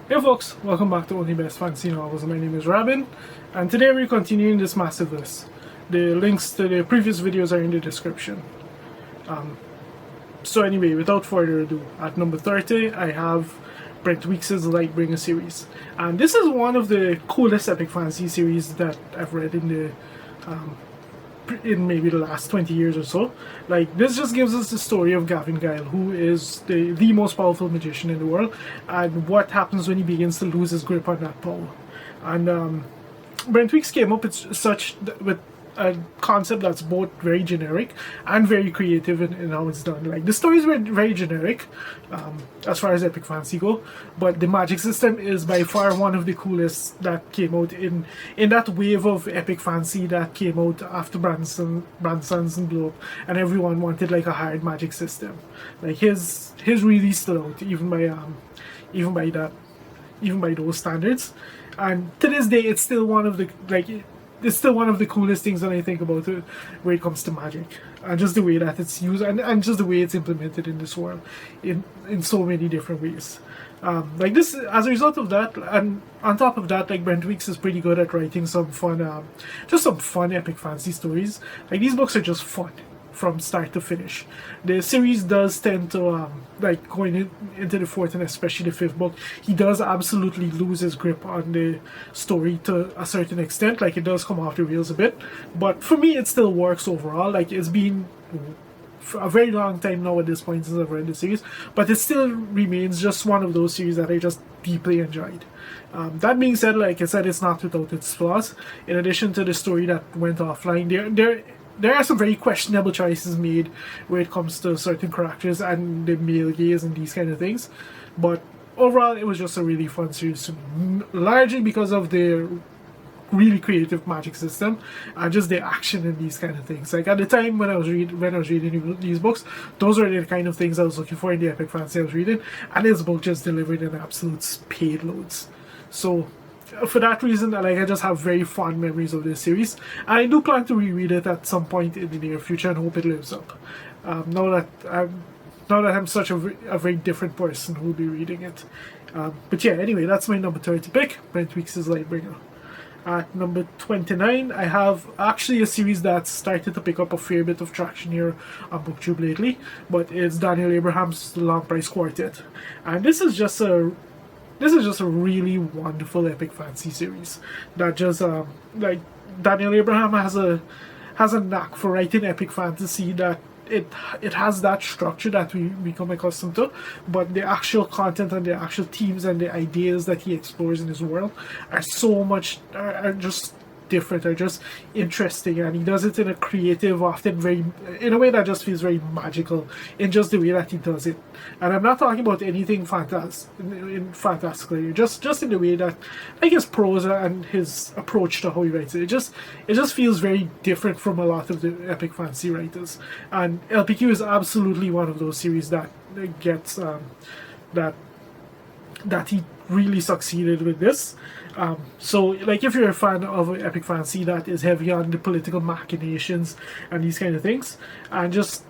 Hey folks, welcome back to Only Best Fantasy Novels. My name is Robin, and today we're continuing this massive list. The links to the previous videos are in the description. So anyway, without further ado, at number 30 I have Brent Weeks' Lightbringer series. And this is one of the coolest epic fantasy series that I've read in maybe the last 20 years or so. Like, this just gives us the story of Gavin Guile, who is the most powerful magician in the world, and what happens when he begins to lose his grip on that power. And Brent Weeks came up with a concept that's both very generic and very creative in how it's done. Like, the stories were very generic as far as epic fantasy go, but the magic system is by far one of the coolest that came out in that wave of epic fantasy that came out after Branson's and blew up, and everyone wanted like a hard magic system. Like, his really stood out even by those standards, and to this day it's still one of the coolest things that I think about it when it comes to magic, and just the way that it's used and just the way it's implemented in this world in so many different ways. Like, this, as a result of that, and on top of that, like, Brent Weeks is pretty good at writing some fun epic fantasy stories. Like, these books are just fun from start to finish. The series does tend to like, going into the fourth and especially the fifth book, he does absolutely lose his grip on the story to a certain extent. Like, it does come off the rails a bit, but for me it still works overall. Like, it's been for a very long time now at this point since I've read the series, but it still remains just one of those series that I just deeply enjoyed. That being said, like I said, it's not without its flaws. In addition to the story that went offline, there are some very questionable choices made when it comes to certain characters and the male gaze and these kind of things. But overall, it was just a really fun series to me, largely because of the really creative magic system and just the action and these kind of things. Like, at the time when I was reading these books, those were the kind of things I was looking for in the epic fantasy I was reading, and this book just delivered in absolute spade loads. So for that reason, like, I just have very fond memories of this series, and I do plan to reread it at some point in the near future and hope it lives up. Now that I'm such a very different person who will be reading it. But yeah, anyway, that's my number 30 pick, Brent Weeks' Lightbringer. At number 29, I have actually a series that's started to pick up a fair bit of traction here on booktube lately, but it's Daniel Abraham's Long Price Quartet, and this is just a really wonderful epic fantasy series that just like, Daniel Abraham has a knack for writing epic fantasy that it has that structure that we become accustomed to, but the actual content and the actual themes and the ideas that he explores in his world are just different, are just interesting, and he does it in a creative, often in a way that just feels very magical in just the way that he does it. And I'm not talking about anything fantastically, just in the way that, like, his prose and his approach to how he writes it. It just feels very different from a lot of the epic fantasy writers. And LPQ is absolutely one of those series that gets that he really succeeded with this. So, like, if you're a fan of epic fantasy that is heavy on the political machinations and these kind of things, and just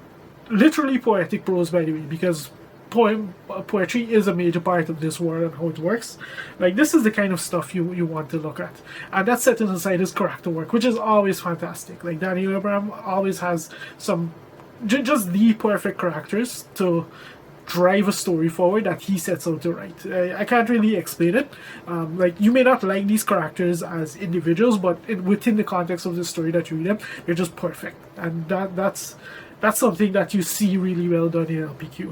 literally poetic prose, by the way, because poetry is a major part of this world and how it works, like, this is the kind of stuff you want to look at. And that's setting aside his character work, which is always fantastic. Like, Daniel Abraham always has some just the perfect characters to drive a story forward that he sets out to write. I can't really explain it. Like, you may not like these characters as individuals, but within the context of the story that you read them, they're just perfect, and that's something that you see really well done in LPQ.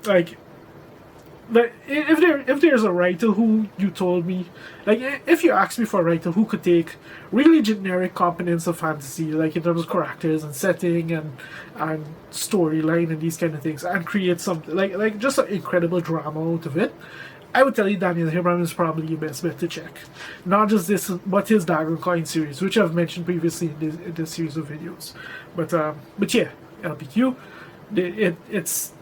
Like, if there's a writer who you told me, like, if you asked me for a writer who could take really generic components of fantasy, like in terms of characters and setting and storyline and these kind of things, and create something like just an incredible drama out of it, I would tell you Daniel Abraham is probably your best bet to check. Not just this, but his Dagger Coin series, which I've mentioned previously in this series of videos. But yeah, LPQ, it's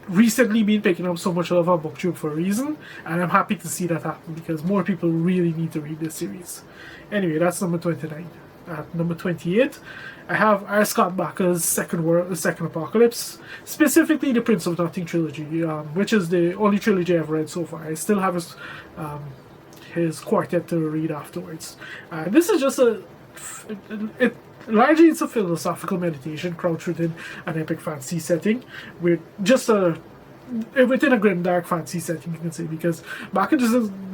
recently been picking up so much love on booktube for a reason, and I'm happy to see that happen because more people really need to read this series. Anyway, that's number 29. At number 28, I have R. Scott Bakker's Second Apocalypse, specifically the Prince of Nothing trilogy, which is the only trilogy I've read so far. I still have his quartet to read afterwards. This is just largely it's a philosophical meditation crouched within an epic fantasy setting, with just within a grim dark fantasy setting, you can say, because Bakker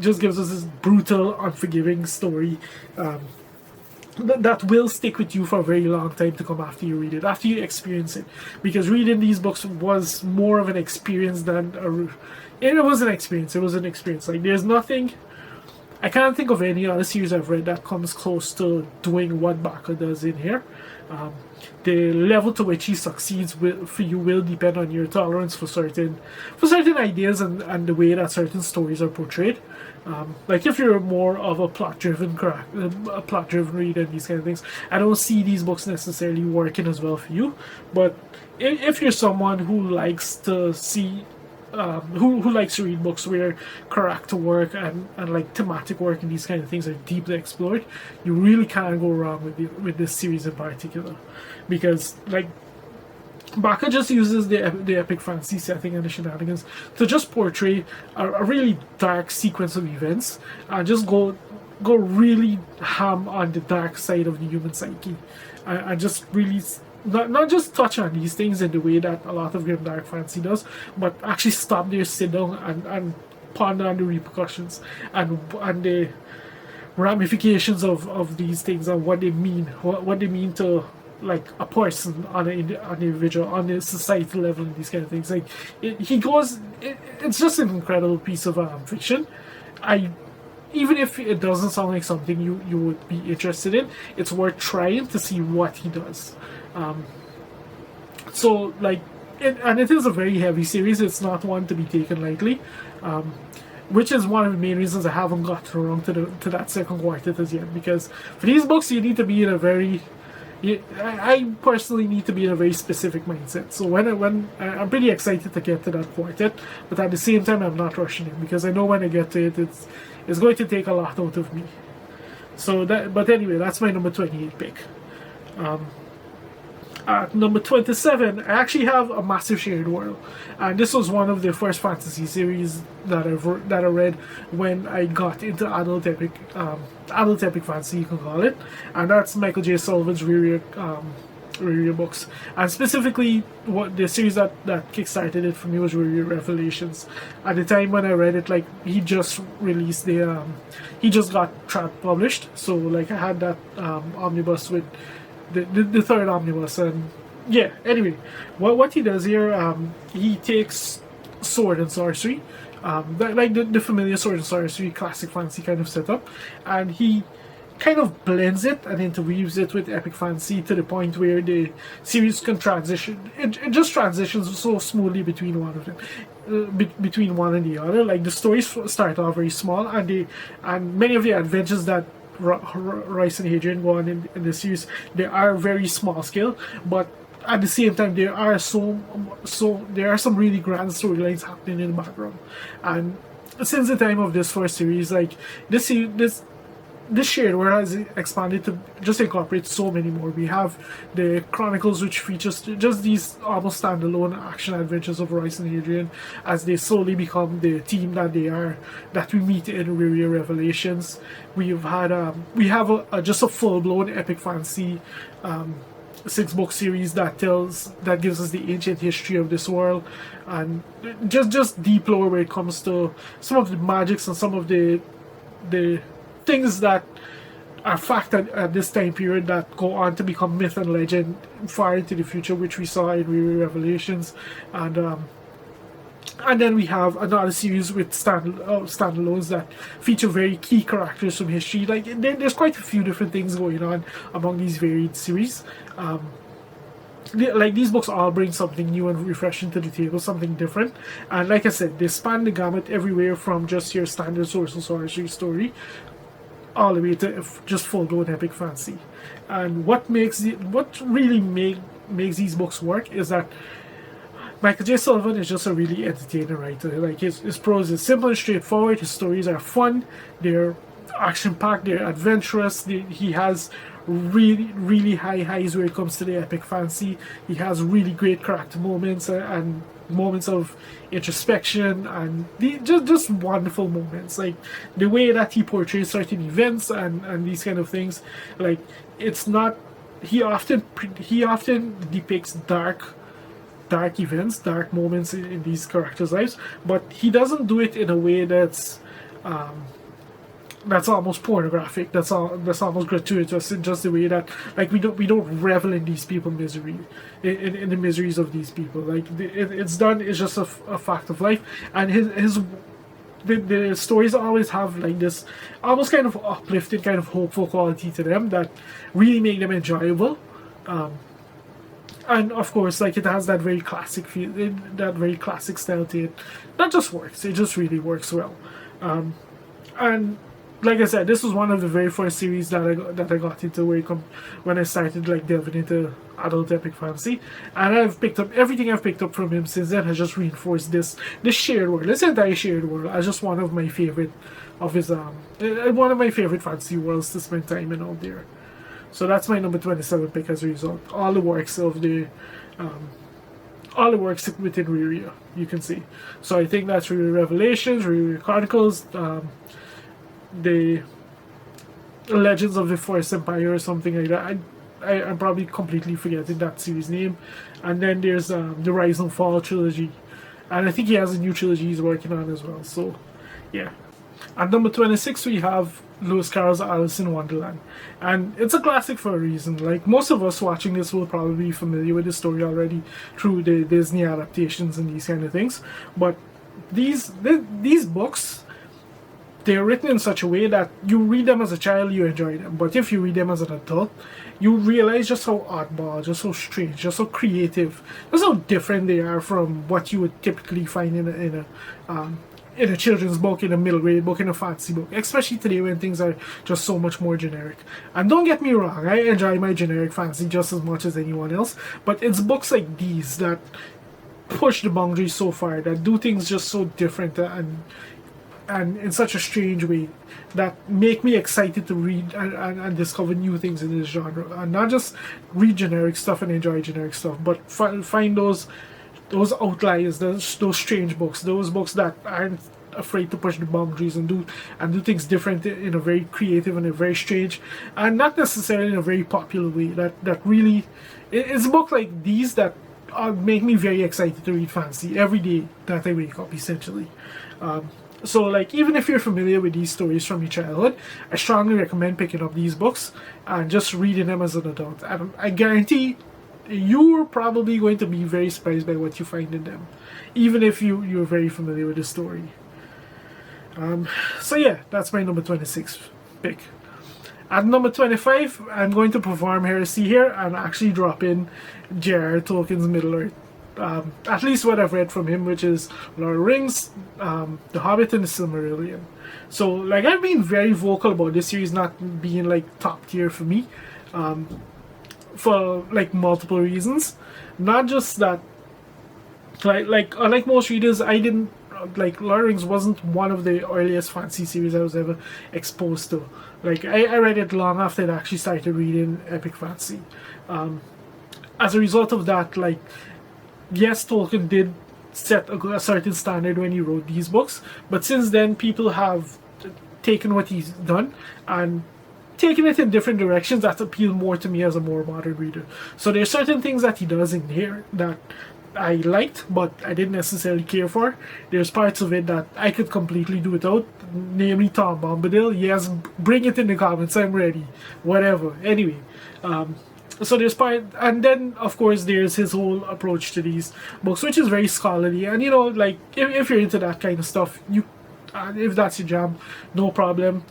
just gives us this brutal, unforgiving story. That will stick with you for a very long time to come after you read it, after you experience it. Because reading these books was more of an experience than it was an experience. It was an experience. Like, there's nothing. I can't think of any other series I've read that comes close to doing what Bakker does in here. The level to which he succeeds for you will depend on your tolerance for certain ideas and the way that certain stories are portrayed. Like, if you're more of a plot-driven reader and these kind of things, I don't see these books necessarily working as well for you. But if you're someone who likes to see, who likes to read books where character work and like thematic work and these kind of things are deeply explored, you really can't go wrong with this series in particular, because like Bakker just uses the epic fantasy setting and the shenanigans to just portray a really dark sequence of events and just go really ham on the dark side of the human psyche, and just really not just touch on these things in the way that a lot of grim dark fantasy does, but actually stop there, sit down, and ponder on the repercussions and the ramifications of these things and what they mean, what they mean to like a person on an individual, on a societal level, and these kind of things. Like, it's just an incredible piece of fiction. Even if it doesn't sound like something you would be interested in, it's worth trying to see what he does. So like, it is a very heavy series. It's not one to be taken lightly, which is one of the main reasons I haven't gotten around to that second quartet as yet. Because for these books, you need to be in a very I personally need to be in a very specific mindset. So when I'm pretty excited to get to that quartet, but at the same time I'm not rushing it, because I know when I get to it, it's going to take a lot out of me. So but anyway, that's my number 28 pick. At number 27, I actually have A Massive Shared World, and this was one of the first fantasy series that I read when I got into adult epic fantasy, you can call it, and that's Michael J. Sullivan's j.r.r. books, and specifically what the series that kickstarted it for me was j.r.r. Revelations. At the time when I read it, like, he just released he just got Trap published, so like I had that omnibus with the third omnibus. And yeah, anyway, what he does here, he takes sword and sorcery, like the familiar sword and sorcery classic fantasy kind of setup, and he kind of blends it and interweaves it with epic fantasy to the point where the series can transition. It just transitions so smoothly between one of them, between one and the other. Like, the stories start off very small, and many of the adventures that Royce and Hadrian go on in the series, they are very small scale, but at the same time there are some really grand storylines happening in the background. And since the time of this first series, like, this shared world has expanded to just incorporate so many more. We have the Chronicles, which features just these almost standalone action adventures of Royce and Hadrian as they slowly become the team that they are, that we meet in j.r.r. Revelations. We have just a full-blown epic fantasy 6-book series that gives us the ancient history of this world, and just deep lore where it comes to some of the magics and some of the things that are fact at this time period that go on to become myth and legend far into the future, which we saw in j.r.r. Revelations. And then we have another series with standalones that feature very key characters from history. Like, there's quite a few different things going on among these varied series. Like, these books all bring something new and refreshing to the table, something different. And like I said, they span the gamut everywhere from just your standard source and sorcery story all the way to just full-blown epic fantasy. And what really makes these books work is that Michael J. Sullivan is just a really entertaining writer. Like, his prose is simple and straightforward. His stories are fun. They're action-packed, they're adventurous. He has really high highs where it comes to the epic fantasy. He has really great character moments and moments of introspection and just wonderful moments. Like the way that he portrays certain events and these kind of things. Like it's not. He often depicts dark events, dark moments in these characters' lives, but he doesn't do it in a way that's almost pornographic. That's almost gratuitous in just the way that like we don't revel in these people's misery, in the miseries of these people. Like it's done. It's just a fact of life, and the stories always have like this almost kind of uplifting, kind of hopeful quality to them that really make them enjoyable. And of course, like it has that very classic feel, that very classic style to it. That just works. It just really works well. And like I said, this was one of the very first series that I got into when I started like delving into adult epic fantasy, and I've picked up everything I've picked up from him since then has just reinforced this shared world, this entire shared world, as just one of my favorite of his one of my favorite fantasy worlds to spend time in out there. So that's my number 27 pick as a result. All the works within Riria, you can see. So I think that's Riria Revelations, Riria Chronicles, the Legends of the Forest Empire or something like that. I'm probably completely forgetting that series name. And then there's the Rise and Fall trilogy, and I think he has a new trilogy he's working on as well. So yeah. At number 26 we have Lewis Carroll's Alice in Wonderland, and it's a classic for a reason. Like most of us watching this will probably be familiar with the story already through the Disney adaptations and these kind of things, but these books, they're written in such a way that you read them as a child, you enjoy them, but if you read them as an adult, you realize just how oddball, just how strange, just how creative, just how different they are from what you would typically find in a children's book, in a middle grade book, in a fantasy book, especially today when things are just so much more generic. And don't get me wrong, I enjoy my generic fantasy just as much as anyone else, but it's books like these that push the boundaries so far, that do things just so different and in such a strange way, that make me excited to read and discover new things in this genre, and not just read generic stuff and enjoy generic stuff, but find those outliers, those strange books, those books that aren't afraid to push the boundaries and do things different in a very creative and a very strange, and not necessarily in a very popular way. That really, it's books like these that make me very excited to read fantasy every day that I wake up, essentially. So like, even if you're familiar with these stories from your childhood, I strongly recommend picking up these books and just reading them as an adult. I guarantee you're probably going to be very surprised by what you find in them, even if you're very familiar with the story. So yeah, that's my number 26 pick. At number 25, I'm going to perform heresy here and actually drop in J.r.r. Tolkien's Middle-earth. At least what I've read from him, which is Lord of the Rings, The Hobbit, and The Silmarillion. So like, I've been very vocal about this series not being like top tier for me, for like multiple reasons. Not just that, like unlike most readers, I didn't like Lord of the Rings wasn't one of the earliest fantasy series I was ever exposed to. Like I read it long after I actually started reading epic fantasy. As a result of that, like, yes, Tolkien did set a certain standard when he wrote these books, but since then people have taken what he's done and taken it in different directions that appeal more to me as a more modern reader. So there's certain things that he does in here that I liked, but I didn't necessarily care for. There's parts of it that I could completely do without, namely Tom Bombadil. Yes, bring it in the comments, I'm ready. Whatever. Anyway, so there's part, and then of course there's his whole approach to these books, which is very scholarly, and you know, like, if you're into that kind of stuff, if that's your jam, no problem.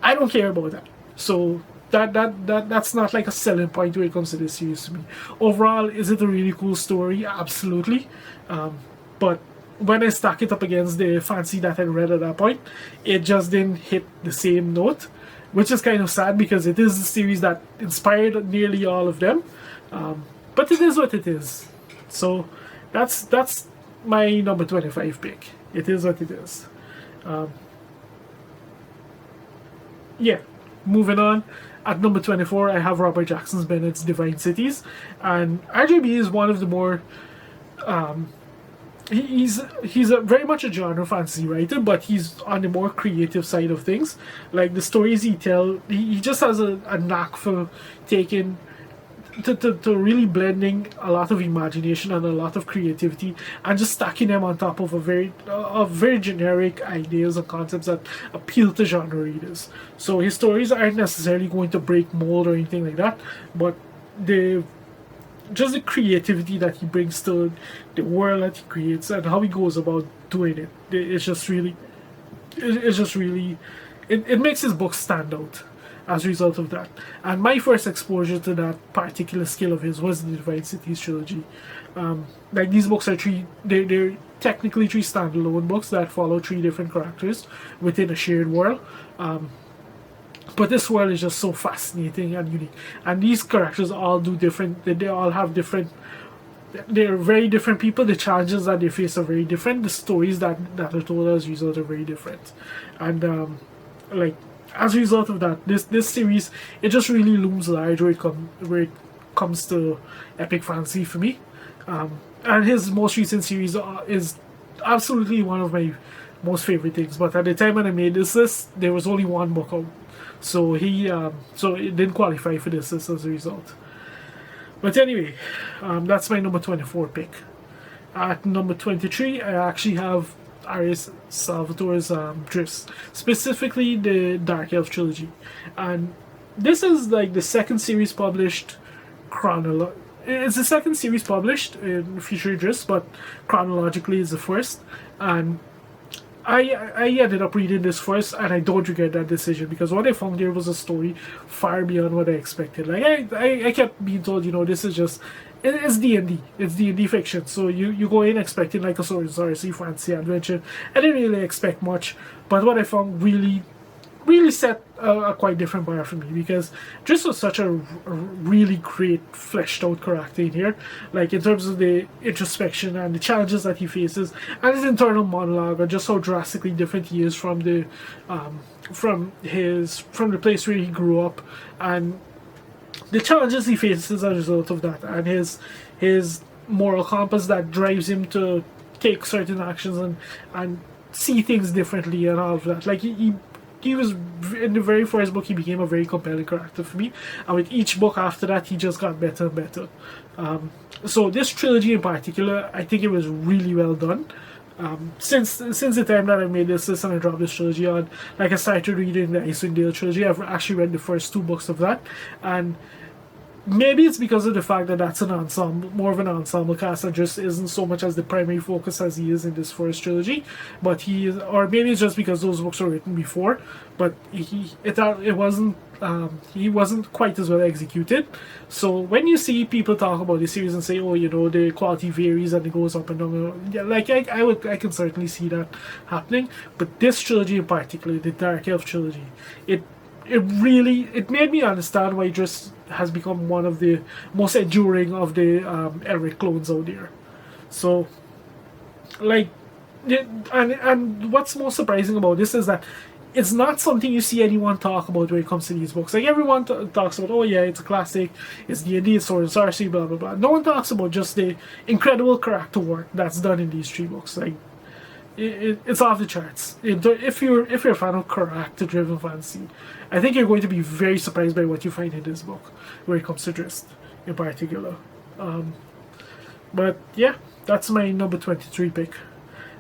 I don't care about that. So that's not like a selling point when it comes to this series to me. Overall, is it a really cool story? Absolutely. But when I stack it up against the fantasy that I read at that point, it just didn't hit the same note, which is kind of sad because it is a series that inspired nearly all of them. But it is what it is. So that's my number 25 pick. It is what it is. yeah, moving on. At number 24, I have Robert Jackson Bennett's Divine Cities, and RJB is one of the more he's very much a genre fantasy writer, but he's on the more creative side of things. Like the stories he tell, he just has a knack for taking to really blending a lot of imagination and a lot of creativity and just stacking them on top of a very generic ideas and concepts that appeal to genre readers. So his stories aren't necessarily going to break mold or anything like that, but the just the creativity that he brings to the world that he creates and how he goes about doing it, it's just really it makes his book stand out as a result of that. And my first exposure to that particular skill of his was the Divine Cities trilogy. Like these books are they're technically three standalone books that follow three different characters within a shared world. But this world is just so fascinating and unique. And these characters all do different, they all have different, they're very different people. The challenges that they face are very different. The stories that are told as a result are very different. And like as a result of that, this series, it just really looms large where it comes to epic fantasy for me. And his most recent series is absolutely one of my most favorite things. But at the time when I made this list, there was only one book out, so so it didn't qualify for this list as a result. But anyway, that's my number 24 pick. At number 23, I actually have R.S. Salvatore's Drifts, specifically the Dark Elf trilogy, and this is like the second series published It's the second series published in Future Drifts, but chronologically is the first. And I ended up reading this first, and I don't regret that decision, because what I found there was a story far beyond what I expected. Like I kept being told, this is just it's D&D, it's D&D fiction. So you go in expecting like a sword and sorcery fantasy adventure. I didn't really expect much, but what I found really set a quite different bar for me, because Driss was such a really great fleshed out character in here, like in terms of the introspection and the challenges that he faces and his internal monologue, and just how drastically different he is from the place where he grew up, and the challenges he faces as a result of that, and his moral compass that drives him to take certain actions and see things differently and all of that. Like he was, in the very first book, he became a very compelling character for me, and with each book after that, he just got better and better. So this trilogy in particular, I think it was really well done. Since the time that I made this list and I dropped this trilogy on, like I started reading the Icewind Dale trilogy. I've actually read the first two books of that, and maybe it's because of the fact that that's an ensemble, more of an ensemble cast, and just isn't so much as the primary focus as he is in this first trilogy. But or maybe it's just because those books were written before, but it wasn't. He wasn't quite as well executed. So when you see people talk about this series and say, "Oh, the quality varies and it goes up and down," yeah, like I can certainly see that happening. But this trilogy in particular, the Dark Elf trilogy, it made me understand why Driss has become one of the most enduring of the Elric clones out there. So, like, and what's most surprising about this is that it's not something you see anyone talk about when it comes to these books. Like, everyone talks about, oh yeah, it's a classic, it's D&D, it's sword and sorcery, blah blah blah. No one talks about just the incredible character work that's done in these three books. Like, it's off the charts. If you're a fan of character-driven fantasy, I think you're going to be very surprised by what you find in this book, when it comes to Drist in particular. But yeah, that's my number 23 pick.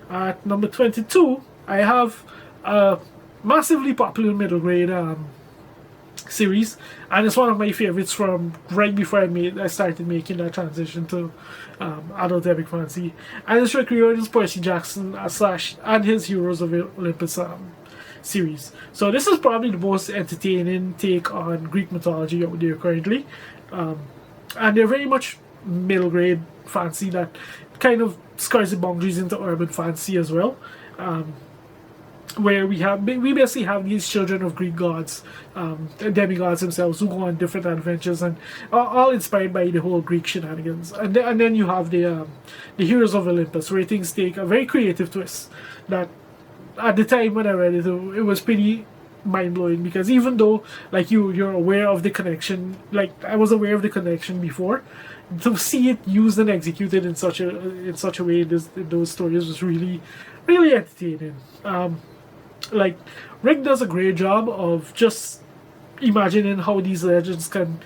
At number 22, I have a massively popular middle grade series, and it's one of my favorites from right before I started making that transition to adult epic fantasy, and it's Rick Riordan's Percy Jackson and his Heroes of Olympus series. So this is probably the most entertaining take on Greek mythology out there currently, and they're very much middle grade fantasy that kind of scars the boundaries into urban fantasy as well. Where we basically have these children of Greek gods, demigods themselves, who go on different adventures, and all inspired by the whole Greek shenanigans. And then you have the Heroes of Olympus, where things take a very creative twist that at the time when I read it, it was pretty mind-blowing, because even though like you're aware of the connection, like I was aware of the connection before, to see it used and executed in such a way in those stories was really really entertaining. Like Rick does a great job of just imagining how these legends can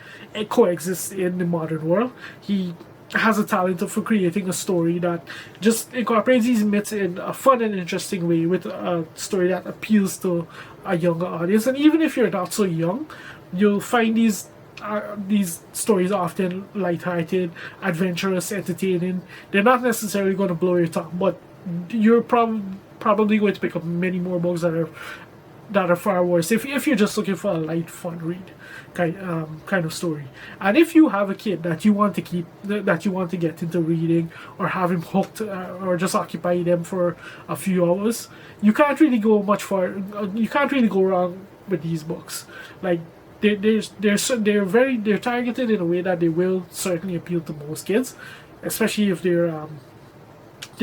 coexist in the modern world. He has a talent for creating a story that just incorporates these myths in a fun and interesting way, with a story that appeals to a younger audience. And even if you're not so young, you'll find these stories often lighthearted, adventurous, entertaining. They're not necessarily going to blow your top, but you're probably going to pick up many more books that are far worse if you're just looking for a light, fun read kind of story. And if you have a kid that you want to get into reading, or have him hooked, or just occupy them for a few hours, you can't really go much far. You can't really go wrong with these books. Like they're targeted in a way that they will certainly appeal to most kids, especially if they're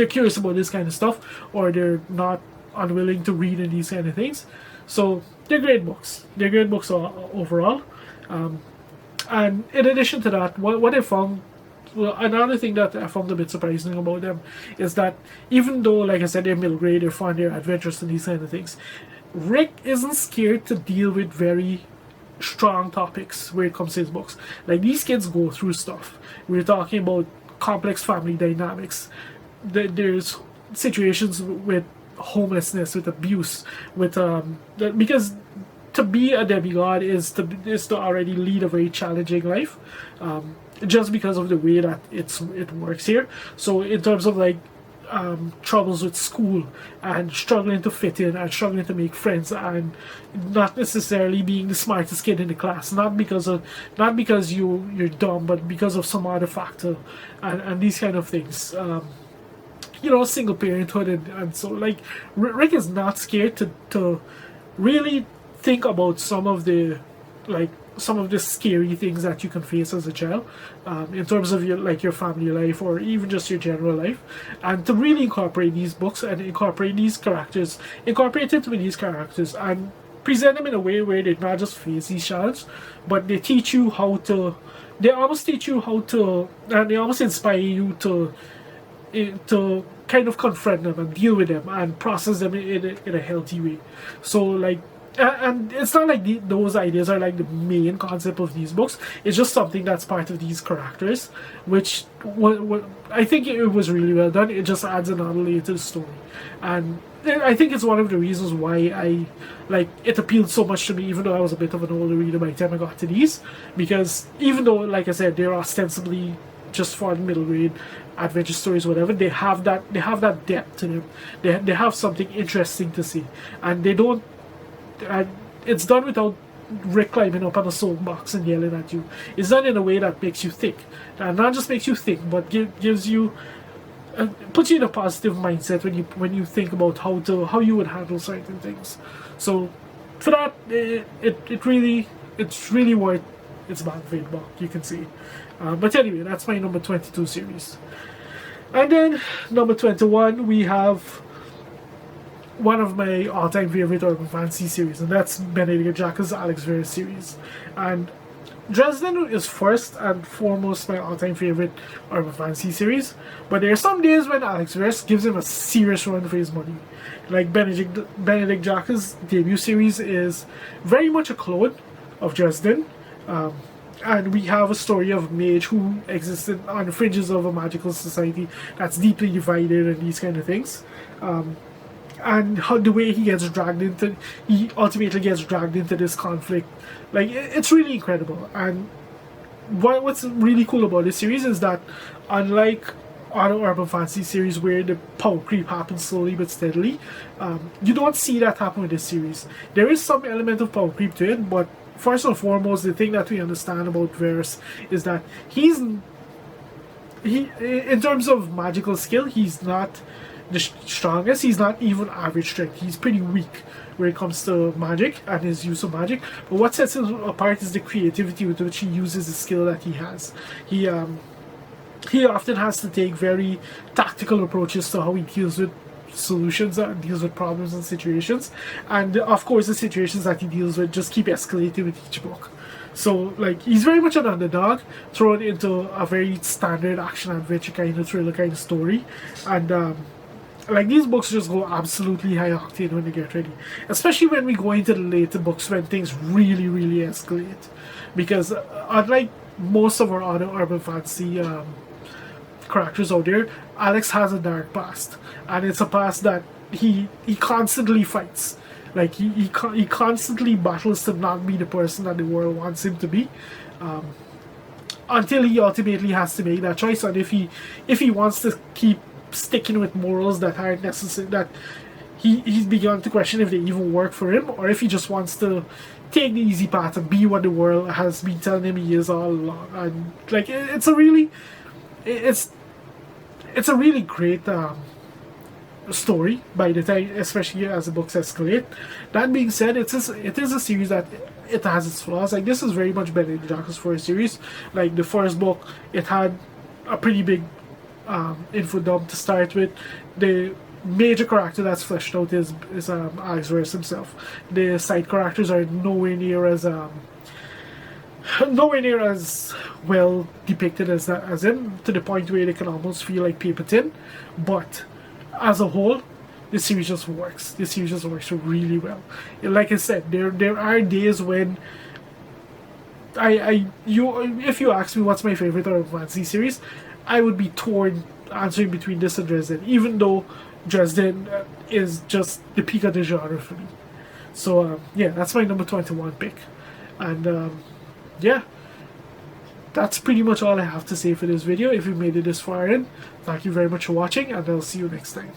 curious about this kind of stuff, or they're not unwilling to read in these kind of things. So they're great books. They're great books overall. And in addition to that, what I found, well, another thing that I found a bit surprising about them is that even though, like I said, they're middle grade, they're fun, they're adventurous, and these kind of things, Rick isn't scared to deal with very strong topics where it comes to his books. Like, these kids go through stuff. We're talking about complex family dynamics. There's situations with homelessness, with abuse, with because to be a demigod is to already lead a very challenging life, just because of the way that it works here. So in terms of like troubles with school, and struggling to fit in, and struggling to make friends, and not necessarily being the smartest kid in the class, not because you're dumb, but because of some other factor, and these kind of things. Single parenthood, and so like Rick is not scared to really think about some of the scary things that you can face as a child, in terms of your family life, or even just your general life, and to really incorporate these books and incorporate these characters, incorporate it with these characters, and present them in a way where they not just face these challenges, but they teach you how to. They almost teach you how to, and they almost inspire you to kind of confront them and deal with them and process them in a healthy way. So like, and it's not like those ideas are like the main concept of these books. It's just something that's part of these characters, which I think it was really well done. It just adds another layer to the story, and I think it's one of the reasons why it appealed so much to me, even though I was a bit of an older reader by the time I got to these. Because even though, like I said, they're ostensibly just for middle grade adventure stories, whatever, they have that depth to them. They have something interesting to see, and they don't. And it's done without Rick climbing up on a soapbox and yelling at you. It's done in a way that makes you think, and not just makes you think, but gives you, puts you in a positive mindset when you think about how you would handle certain things. So for that, it's really worth its bang buck, you can see. But anyway, that's my number 22 series. And then number 21, we have one of my all-time favorite urban fantasy series, and that's Benedict Jacka's Alex Verus series. And Dresden is first and foremost my all-time favorite urban fantasy series, but there are some days when Alex Verus gives him a serious run for his money. Like Benedict Jacka's debut series is very much a clone of Dresden, and we have a story of a mage who existed on the fringes of a magical society that's deeply divided and these kind of things. And how the way he ultimately gets dragged into this conflict, like it's really incredible. And what's really cool about this series is that, unlike other urban fantasy series where the power creep happens slowly but steadily, you don't see that happen with this series. There is some element of power creep to it, but first and foremost, the thing that we understand about Verus is that he, in terms of magical skill, he's not the strongest. He's not even average strength. He's pretty weak when it comes to magic and his use of magic. But what sets him apart is the creativity with which he uses the skill that he has. He often has to take very tactical approaches to how he deals with solutions and deals with problems and situations, and of course the situations that he deals with just keep escalating with each book. So like he's very much an underdog thrown into a very standard action adventure kind of thriller kind of story, and like these books just go absolutely high octane when they get ready, especially when we go into the later books when things really escalate, because unlike most of our other urban fantasy characters out there, Alex has a dark past, and it's a past that he constantly fights. Like he constantly battles to not be the person that the world wants him to be, until he ultimately has to make that choice. And if he wants to keep sticking with morals that aren't necessary, that he's begun to question if they even work for him, or if he just wants to take the easy path and be what the world has been telling him he is all along. And like it's a really great story by the time, especially as the books escalate. That being said, it is a series that it has its flaws. Like this is very much better than the Darkest Forest series. Like the first book, it had a pretty big info dump to start with. The major character that's fleshed out is Alex Verse himself. The side characters are nowhere near as well depicted as him, to the point where they can almost feel like paper thin. But as a whole, this series just works. This series just works really well. Like I said, there are days when if you ask me what's my favorite horror fantasy series, I would be torn answering between this and Dresden, even though Dresden is just the peak of the genre for me. So yeah, that's my number 21 pick, and yeah, that's pretty much all I have to say for this video. If you made it this far in, thank you very much for watching, and I'll see you next time.